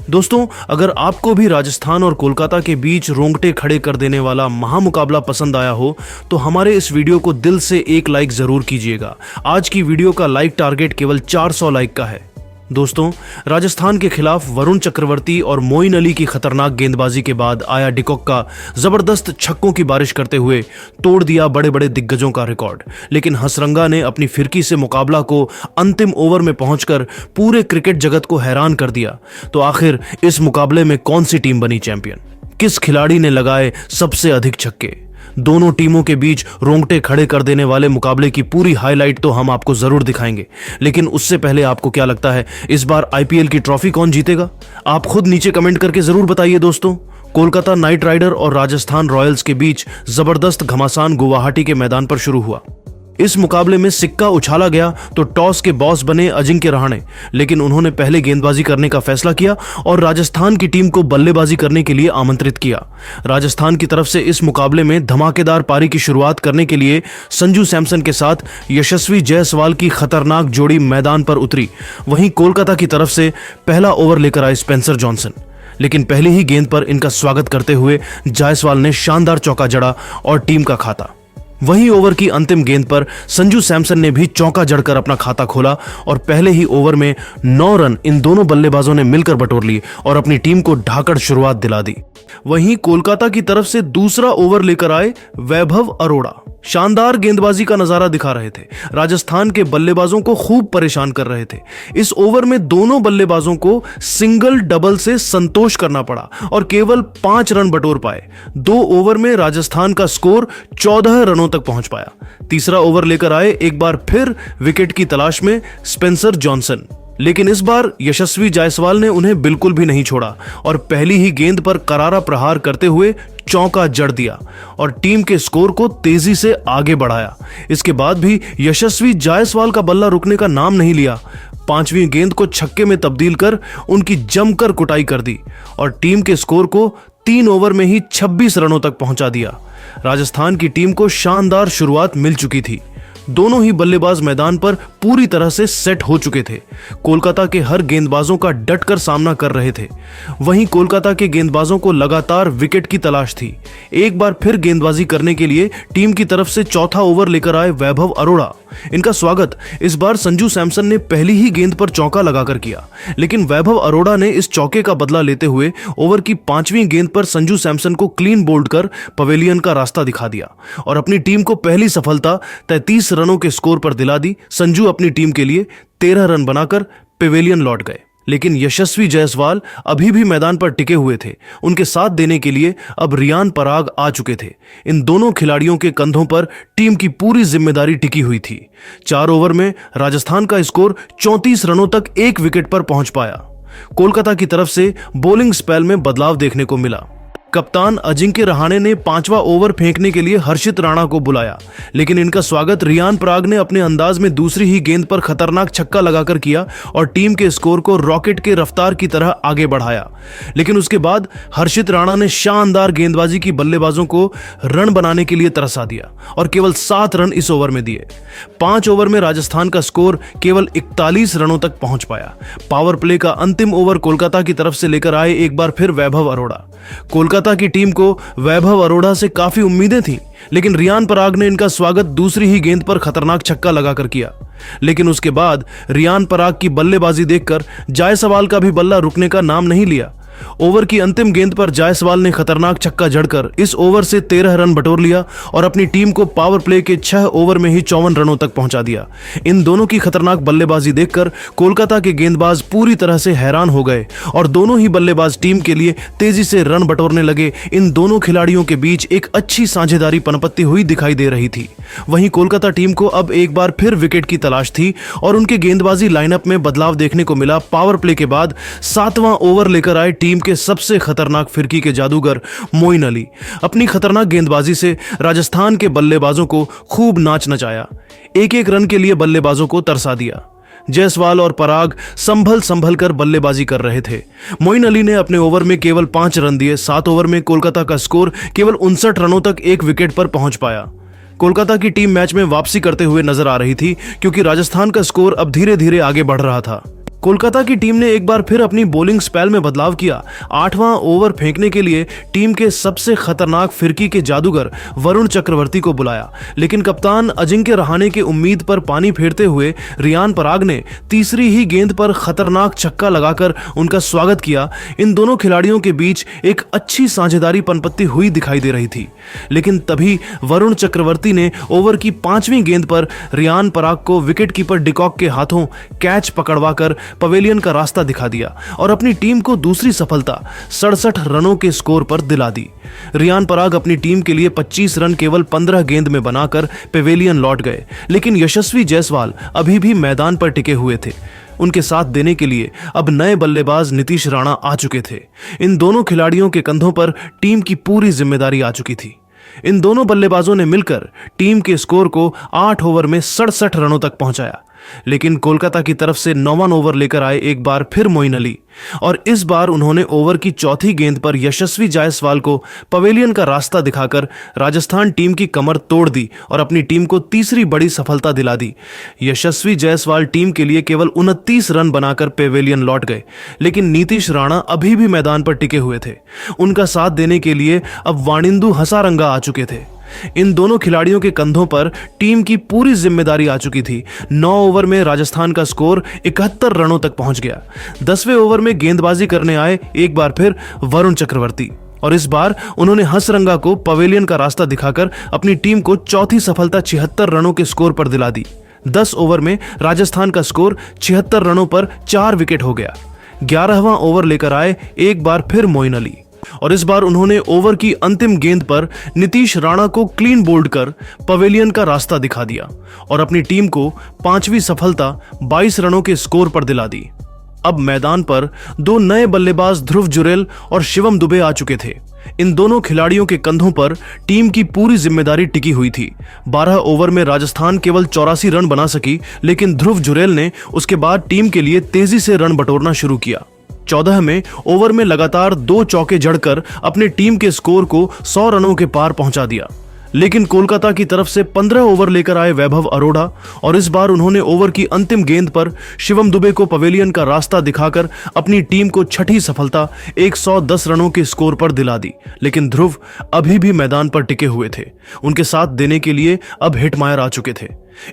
दोस्तों, अगर आपको भी राजस्थान और कोलकाता के बीच रोंगटे खड़े कर देने वाला महामुकाबला पसंद आया हो तो हमारे इस वीडियो को दिल से एक लाइक जरूर कीजिएगा। आज की वीडियो का लाइक टारगेट केवल 400 लाइक का है। दोस्तों, राजस्थान के खिलाफ वरुण चक्रवर्ती और मोइन अली की खतरनाक गेंदबाजी के बाद आया डिकॉक का जबरदस्त छक्कों की बारिश करते हुए तोड़ दिया बड़े बड़े दिग्गजों का रिकॉर्ड। लेकिन हसरंगा ने अपनी फिरकी से मुकाबला को अंतिम ओवर में पहुंचकर पूरे क्रिकेट जगत को हैरान कर दिया। तो आखिर इस मुकाबले में कौन सी टीम बनी चैंपियन? किस खिलाड़ी ने लगाए सबसे अधिक छक्के? दोनों टीमों के बीच रोंगटे खड़े कर देने वाले मुकाबले की पूरी हाईलाइट तो हम आपको जरूर दिखाएंगे। लेकिन उससे पहले आपको क्या लगता है, इस बार आईपीएल की ट्रॉफी कौन जीतेगा? आप खुद नीचे कमेंट करके जरूर बताइए। दोस्तों, कोलकाता नाइट राइडर और राजस्थान रॉयल्स के बीच जबरदस्त घमासान गुवाहाटी के मैदान पर शुरू हुआ। इस मुकाबले में सिक्का उछाला गया तो टॉस के बॉस बने अजिंक्य रहाणे, लेकिन उन्होंने पहले गेंदबाजी करने का फैसला किया और राजस्थान की टीम को बल्लेबाजी करने के लिए आमंत्रित किया। राजस्थान की तरफ से इस मुकाबले में धमाकेदार पारी की शुरुआत करने के लिए संजू सैमसन के साथ यशस्वी जायसवाल की खतरनाक जोड़ी मैदान पर उतरी। वहीं कोलकाता की तरफ से पहला ओवर लेकर आए स्पेंसर जॉनसन, लेकिन पहली ही गेंद पर इनका स्वागत करते हुए जायसवाल ने शानदार चौका जड़ा और टीम का खाता। वहीं ओवर की अंतिम गेंद पर संजू सैमसन ने भी चौका जड़कर अपना खाता खोला और पहले ही ओवर में 9 रन इन दोनों बल्लेबाजों ने मिलकर बटोर लिए और अपनी टीम को ढाकड़ शुरुआत दिला दी। वहीं कोलकाता की तरफ से दूसरा ओवर लेकर आए वैभव अरोड़ा शानदार गेंदबाजी का नजारा दिखा रहे थे। राजस्थान के बल्लेबाजों को खूब परेशान कर रहे थे। इस ओवर में दोनों बल्लेबाजों को सिंगल डबल से संतोष करना पड़ा और केवल 5 रन बटोर पाए। 2 ओवर में राजस्थान का स्कोर 14 रनों तक पहुंच पाया। तीसरा ओवर लेकर आए एक बार फिर विकेट की तलाश में स्पेंसर जॉनसन, लेकिन इस बार यशस्वी जायसवाल ने उन्हें बिल्कुल भी नहीं छोड़ा और पहली ही गेंद पर करारा प्रहार करते हुए चौका जड़ दिया और टीम के स्कोर को तेजी से आगे बढ़ाया। इसके बाद भी यशस्वी जायसवाल का बल्ला रुकने का नाम नहीं लिया। 5वीं गेंद को छक्के में तब्दील कर उनकी जमकर कुटाई कर दी और टीम के स्कोर को 3 ओवर में ही 26 रनों तक पहुंचा दिया। राजस्थान की टीम को शानदार शुरुआत मिल चुकी थी। दोनों ही बल्लेबाज मैदान पर पूरी तरह से सेट हो चुके थे। कोलकाता के हर गेंदबाजों का डटकर सामना कर रहे थे। वहीं कोलकाता के गेंदबाजों को लगातार विकेट की तलाश थी। एक बार फिर गेंदबाजी करने के लिए टीम की तरफ से चौथा ओवर लेकर आए वैभव अरोड़ा। इनका स्वागत इस बार संजू सैमसन ने पहली ही गेंद पर चौका लगाकर किया, लेकिन वैभव अरोड़ा ने इस चौके का बदला लेते हुए ओवर की 5वीं गेंद पर संजू सैमसन को क्लीन बोल्ड कर पवेलियन का रास्ता दिखा दिया और अपनी टीम को पहली सफलता 33 रनों के स्कोर पर दिला दी। संजू अपनी टीम के लिए 13 रन बनाकर पवेलियन लौट गए, लेकिन यशस्वी जायसवाल अभी भी मैदान पर टिके हुए थे। उनके साथ देने के लिए अब रियान पराग आ चुके थे। इन दोनों खिलाड़ियों के कंधों पर टीम की पूरी जिम्मेदारी टिकी हुई थी। 4 ओवर में राजस्थान का स्कोर 34 रनों तक एक विकेट पर पहुंच पाया। कोलकाता की तरफ से बॉलिंग स्पेल में बदलाव देखने को मिला। कप्तान अजिंक्य रहाणे ने 5वां ओवर फेंकने के लिए हर्षित राणा को बुलाया, लेकिन इनका स्वागत रियान पराग ने अपने अंदाज में दूसरी ही गेंद पर खतरनाक छक्का लगाकर किया और टीम के स्कोर को रॉकेट के रफ्तार की तरह आगे बढ़ाया। लेकिन उसके बाद हर्षित राणा ने शानदार गेंदबाजी की बल्लेबाजों को रन बनाने के लिए तरसा दिया और केवल 7 रन इस ओवर में दिए। 5 ओवर में राजस्थान का स्कोर केवल 41 रनों तक पहुंच पाया। पावर प्ले का अंतिम ओवर कोलकाता की तरफ से लेकर आए एक बार फिर वैभव अरोड़ा। कोलकाता की टीम को वैभव अरोड़ा से काफी उम्मीदें थीं, लेकिन रियान पराग ने इनका स्वागत दूसरी ही गेंद पर खतरनाक छक्का लगाकर किया। लेकिन उसके बाद रियान पराग की बल्लेबाजी देखकर जायसवाल का भी बल्ला रुकने का नाम नहीं लिया। ओवर की अंतिम गेंद पर जायसवाल ने खतरनाक छक्का जड़कर इस ओवर से 13 रन बटोर लिया और अपनी टीम को पावर प्ले के 6 ओवर में ही 54 रनों तक पहुंचा दिया। इन दोनों की खतरनाक बल्लेबाजी देखकर कोलकाता के गेंदबाज पूरी तरह से हैरान हो गए और दोनों ही बल्लेबाज टीम के लिए तेजी से रन बटोरने लगे। इन दोनों खिलाड़ियों के बीच एक अच्छी साझेदारी पनपती हुई दिखाई दे रही थी। वहीं कोलकाता टीम को अब एक बार फिर विकेट की तलाश थी और उनके गेंदबाजी लाइनअप में बदलाव देखने को मिला। पावर प्ले के बाद 7वां ओवर लेकर आए टीम के सबसे खतरनाक फिरकी के जादूगर मोइन अली। अपनी खतरनाक गेंदबाजी से राजस्थान के बल्लेबाजों को खूब नाच नचाया। एक रन के लिए बल्लेबाजों को तरसा दिया। जायसवाल और पराग संभल कर बल्लेबाजी कर रहे थे। मोइन अली ने अपने ओवर में केवल 5 रन दिए। 7 ओवर में कोलकाता का स्कोर केवल 59 रनों तक एक विकेट पर पहुंच पाया। कोलकाता की टीम मैच में वापसी करते हुए नजर आ रही थी क्योंकि राजस्थान का स्कोर अब धीरे धीरे आगे बढ़ रहा था। कोलकाता की टीम ने एक बार फिर अपनी बॉलिंग स्पेल में बदलाव किया। 8वां ओवर फेंकने के लिए टीम के सबसे खतरनाक फिरकी के जादूगर वरुण चक्रवर्ती को बुलाया, लेकिन कप्तान अजिंक्य रहाणे की उम्मीद पर पानी फेरते हुए रियान पराग ने तीसरी ही गेंद पर खतरनाक छक्का लगाकर उनका स्वागत किया। इन दोनों खिलाड़ियों के बीच एक अच्छी साझेदारी पनपत्ती हुई दिखाई दे रही थी, लेकिन तभी वरुण चक्रवर्ती ने ओवर की 5वीं गेंद पर रियान पराग को विकेटकीपर डिकॉक के हाथों कैच पकड़वाकर पवेलियन का रास्ता दिखा दिया और अपनी टीम को दूसरी सफलता 67 रनों के स्कोर पर दिला दी। रियान पराग अपनी टीम के लिए 25 रन केवल 15 गेंद में बनाकर पवेलियन लौट गए, लेकिन यशस्वी जायसवाल अभी भी मैदान पर टिके हुए थे। उनके साथ देने के लिए अब नए बल्लेबाज नीतीश राणा आ चुके थे। इन दोनों खिलाड़ियों के कंधों पर टीम की पूरी जिम्मेदारी आ चुकी थी। इन दोनों बल्लेबाजों ने मिलकर टीम के स्कोर को 8 ओवर में 67 रनों तक पहुंचाया, लेकिन कोलकाता की तरफ से 9वां ओवर लेकर आए एक बार फिर मोइन अली, और इस बार उन्होंने ओवर की 4थी गेंद पर यशस्वी जायसवाल को पवेलियन का रास्ता दिखाकर राजस्थान टीम की कमर तोड़ दी और अपनी टीम को तीसरी बड़ी सफलता दिला दी। यशस्वी जायसवाल टीम के लिए केवल 29 रन बनाकर पवेलियन लौट गए, लेकिन नीतीश राणा अभी भी मैदान पर टिके हुए थे। उनका साथ देने के लिए अब वाणिंदु हसारंगा आ चुके थे। इन दोनों खिलाड़ियों के कंधों पर टीम की पूरी जिम्मेदारी आ चुकी थी। 9 ओवर में राजस्थान का स्कोर 71 रनों तक पहुंच गया। 10वें ओवर में गेंदबाजी करने आए एक बार फिर वरुण चक्रवर्ती, और इस बार उन्होंने हसरंगा को पवेलियन का रास्ता दिखाकर अपनी टीम को चौथी सफलता 76 रनों के स्कोर पर दिला दी। 10 ओवर में राजस्थान का स्कोर 76 रनों पर 4 विकेट हो गया। 11वां ओवर लेकर आए एक बार फिर मोइन अली, और इस बार उन्होंने ओवर की अंतिम गेंद पर नीतीश राणा को क्लीन बोल्ड कर पवेलियन का रास्ता दिखा दिया और अपनी टीम को 5वीं सफलता 22 रनों के स्कोर पर दिला दी। अब मैदान पर 2 नए बल्लेबाज ध्रुव जुरेल और शिवम दुबे आ चुके थे। इन दोनों खिलाड़ियों के कंधों पर टीम की पूरी जिम्मेदारी टिकी हुई थी। 12 ओवर में राजस्थान केवल 84 रन बना सकी, लेकिन ध्रुव जुरेल ने उसके बाद टीम के लिए तेजी से रन बटोरना शुरू किया। 14वें ओवर में लगातार 2 चौके जड़कर अपने टीम के स्कोर को 100 रनों के पार पहुंचा दिया, लेकिन कोलकाता की तरफ से 15 ओवर लेकर आए वैभव अरोड़ा, और इस बार उन्होंने ओवर की अंतिम गेंद पर शिवम दुबे को पवेलियन का रास्ता दिखाकर अपनी टीम को 6ठी सफलता 110 रनों के स्कोर पर दिला दी। लेकिन ध्रुव अभी भी मैदान पर टिके हुए थे। उनके साथ देने के लिए अब हिटमायर आ चुके थे।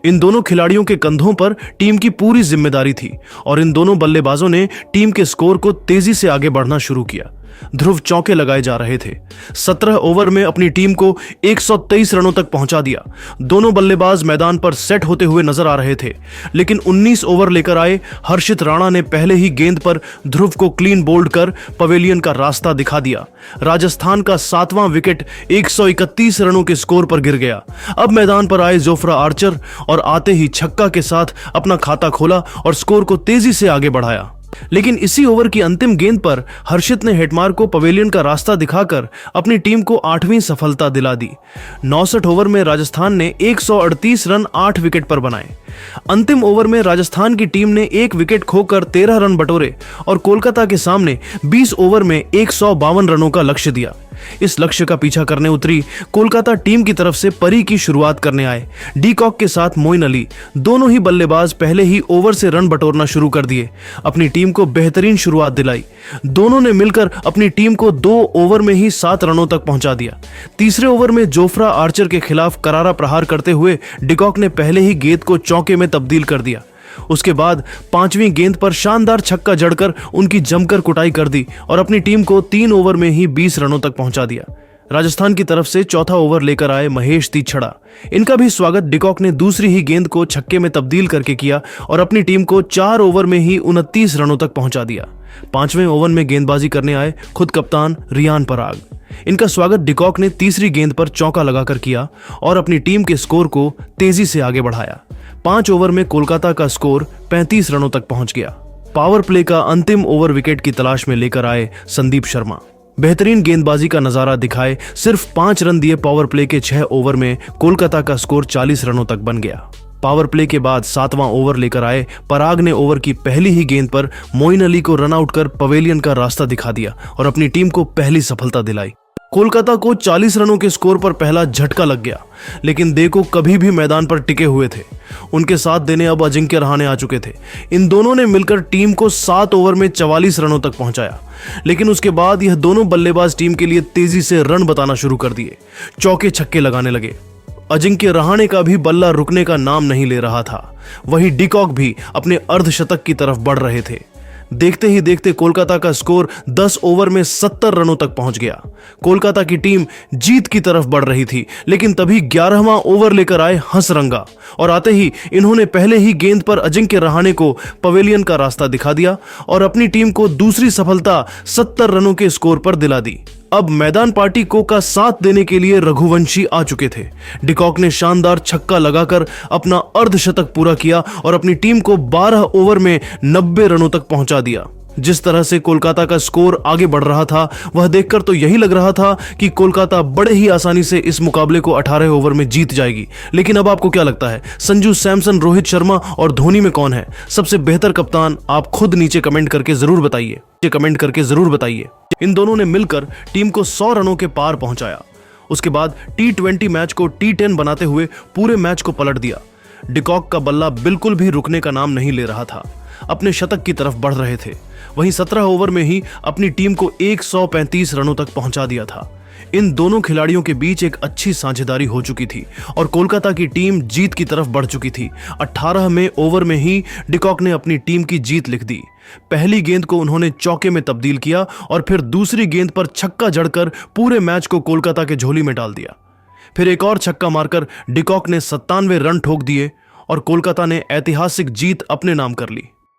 इन दोनों खिलाड़ियों के कंधों पर टीम की पूरी जिम्मेदारी थी और इन दोनों बल्लेबाजों ने टीम के स्कोर को तेजी से आगे बढ़ना शुरू किया। ध्रुव चौके लगाए जा रहे थे। 17 ओवर में अपनी टीम को 123 रनों तक पहुंचा दिया। दोनों बल्लेबाज मैदान पर सेट होते हुए नजर आ रहे थे, लेकिन 19 ओवर लेकर आए हर्षित राणा ने पहले ही गेंद पर ध्रुव को क्लीन बोल्ड कर पवेलियन का रास्ता दिखा दिया। राजस्थान का 7वां विकेट 131 रनों के स्कोर पर गिर गया। अब मैदान पर आए जोफ्रा आर्चर और आते ही छक्का के साथ अपना खाता खोला और स्कोर को तेजी से आगे बढ़ाया। लेकिन इसी ओवर की अंतिम गेंद पर हर्षित ने हेटमार को पवेलियन का रास्ता दिखाकर अपनी टीम को 8वीं सफलता दिला दी। 69 ओवर में राजस्थान ने 138 रन 8 विकेट पर बनाए। अंतिम ओवर में राजस्थान की टीम ने 1 विकेट खोकर 13 रन बटोरे और कोलकाता के सामने 20 ओवर में 152 रनों का लक्ष्य दिया। इस लक्ष्य का पीछा करने उतरी कोलकाता टीम की तरफ से परी की शुरुआत करने आए डीकॉक के साथ मोइन अली। दोनों ही बल्लेबाज पहले ही ओवर से रन बटोरना शुरू कर दिए, अपनी टीम को बेहतरीन शुरुआत दिलाई। दोनों ने मिलकर अपनी टीम को 2 ओवर में ही 7 रनों तक पहुंचा दिया। तीसरे ओवर में जोफ्रा आर्चर के खिलाफ करारा प्रहार करते हुए डीकॉक ने पहले ही गेंद को चौके में तब्दील कर दिया। उसके बाद 5वीं गेंद पर शानदार छक्का जड़कर उनकी जमकर कुटाई कर दी और अपनी टीम को 3 ओवर में ही 20 रनों तक पहुंचा दिया। राजस्थान की तरफ से चौथा ओवर लेकर आए महेश तीछड़ा। इनका भी स्वागत डीकॉक ने दूसरी ही गेंद को छक्के में तब्दील करके किया और अपनी टीम को 4 ओवर में ही 29 रनों तक पहुंचा दिया। 5वें ओवर में गेंदबाजी करने आए खुद कप्तान रियान पराग। इनका स्वागत डीकॉक ने तीसरी गेंद पर चौका लगाकर किया और अपनी टीम के स्कोर को तेजी से आगे बढ़ाया। 5 ओवर में कोलकाता का स्कोर 35 रनों तक पहुंच गया। पावर प्ले का अंतिम ओवर विकेट की तलाश में लेकर आए संदीप शर्मा। बेहतरीन गेंदबाजी का नजारा दिखाए सिर्फ 5 रन दिए पावर प्ले के 6 ओवर में कोलकाता का स्कोर 40 रनों तक बन गया। पावर प्ले के बाद 7वां ओवर लेकर आए पराग ने ओवर की पहली ही गेंद पर मोइन अली को रन आउट कर पवेलियन का रास्ता दिखा दिया और अपनी टीम को पहली सफलता दिलाई। कोलकाता को 40 रनों के स्कोर पर पहला झटका लग गया, लेकिन देखो कभी भी मैदान पर टिके हुए थे। उनके साथ देने अब अजिंक्य रहाणे आ चुके थे। इन दोनों ने मिलकर टीम को 7 ओवर में 44 रनों तक पहुंचाया, लेकिन उसके बाद यह दोनों बल्लेबाज टीम के लिए तेजी से रन बताना शुरू कर दिए, चौके छक्के लगाने लगे। अजिंक्य रहाणे का भी बल्ला रुकने का नाम नहीं ले रहा था। वहीं डिकॉक भी अपने अर्धशतक की तरफ बढ़ रहे थे। देखते ही देखते कोलकाता का स्कोर 10 ओवर में 70 रनों तक पहुंच गया। कोलकाता की टीम जीत की तरफ बढ़ रही थी, लेकिन तभी 11वां ओवर लेकर आए हंसरंगा और आते ही इन्होंने पहले ही गेंद पर अजिंक्य रहाणे को पवेलियन का रास्ता दिखा दिया और अपनी टीम को दूसरी सफलता 70 रनों के स्कोर पर दिला दी। अब मैदान पार्टी को का साथ देने के लिए रघुवंशी आ चुके थे। डिकॉक ने शानदार छक्का लगाकर अपना अर्धशतक पूरा किया और अपनी टीम को 12 ओवर में 90 रनों तक पहुंचा दिया। जिस तरह से कोलकाता का स्कोर आगे बढ़ रहा था, वह देखकर तो यही लग रहा था कि कोलकाता बड़े ही आसानी से इस मुकाबले को 18 ओवर में जीत जाएगी। लेकिन अब आपको क्या लगता है, संजू सैमसन, रोहित शर्मा और धोनी में कौन है सबसे बेहतर कप्तान? आप खुद नीचे कमेंट करके जरूर बताइए। इन दोनों ने मिलकर टीम को 100 रनों के पार पहुंचाया। उसके बाद T20 मैच को T10 बनाते हुए पूरे मैच को पलट दिया। डिकॉक का बल्ला बिल्कुल भी रुकने का नाम नहीं ले रहा था, अपने शतक की तरफ बढ़ रहे थे। वहीं 17 ओवर में ही अपनी टीम को 135 रनों तक पहुंचा दिया था। इन दोनों खिलाड़ियों के बीच एक अच्छी साझेदारी हो चुकी थी और कोलकाता की टीम जीत की तरफ बढ़ चुकी थी। 18वें ओवर में ही डिकॉक ने अपनी टीम की जीत लिख दी। पहली गेंद को उन्होंने चौके में तब्दील किया और फिर दूसरी गेंद पर छक्का जड़कर पूरे मैच को कोलकाता के झोली में डाल दिया। फिर एक और छक्का मारकर डिकॉक ने 97 रन ठोक दिए और कोलकाता ने ऐतिहासिक जीत अपने नाम कर ली।